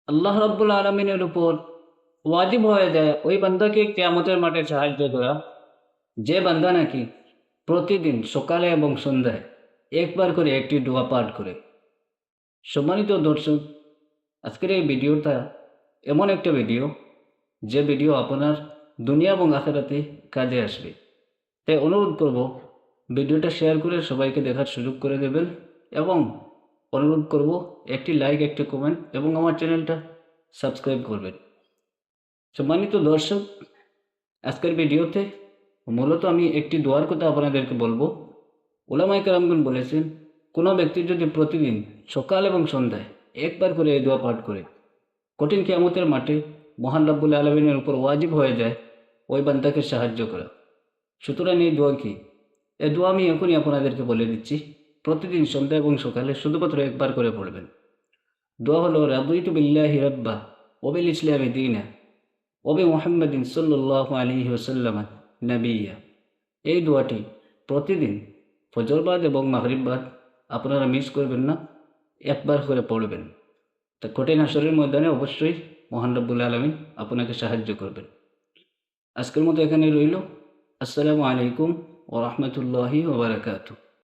আল্লাহ রাব্বুল আলমিনের উপর ওয়াজিব হয়ে যায় ওই বান্দাকে কিয়ামতের মাঠে সাহায্য করা, যে বান্দা নাকি প্রতিদিন সকালে এবং সন্ধ্যায় একবার করে একটি দোয়া পাঠ করে। সম্মানিত দর্শক, আজকের এই ভিডিওটা এমন একটা ভিডিও, যে ভিডিও আপনার দুনিয়া এবং আখেরাতে কাজে আসবে। তাই অনুরোধ করব, ভিডিওটা শেয়ার করে সবাইকে দেখার সুযোগ করে দেবেন এবং অনুরোধ করব একটি লাইক, একটি কমেন্ট এবং আমার চ্যানেলটা সাবস্ক্রাইব করবেন। সম্মানিত দর্শক, আজকের ভিডিওতে মূলত আমি একটি দোয়ার কথা আপনাদেরকে বলবো। উলামায়ে কেরামগণ বলেছেন, কোনো ব্যক্তি যদি প্রতিদিন সকাল এবং সন্ধ্যায় একবার করে এই দোয়া পাঠ করে, কঠিন কিয়ামতের মাঠে মহান রব্বুল আলমিনের উপর ওয়াজিব হয়ে যায় ওই বান্দাকে সাহায্য করা। সুতরাং এই দোয়া কি? এই দোয়া আমি এখনই আপনাদেরকে বলে দিচ্ছি। প্রতিদিন সন্ধ্যা এবং সকালে শুধুমাত্র একবার করে পড়বেন। দোয়া হলো, রাদিতু বিল্লাহি রাব্বা ওয়া বিল ইসলামি দীনা ওয়া বি মুহাম্মাদিন সাল্লাল্লাহু আলাইহি ওয়াসাল্লাম নাবিয়্যা। এই দোয়াটি প্রতিদিন ফজরবাদ এবং মাগরিববাদ আপনারা মিস করবেন না, একবার করে পড়বেন। তা কঠিন হাসরের ময়দানে অবশ্যই মহান রব্বুল আলামিন আপনাকে সাহায্য করবেন। আজকের মতো এখানে রইল। আসসালামু আলাইকুম ওয়া রাহমাতুল্লাহি ওয়া বারাকাতুহু।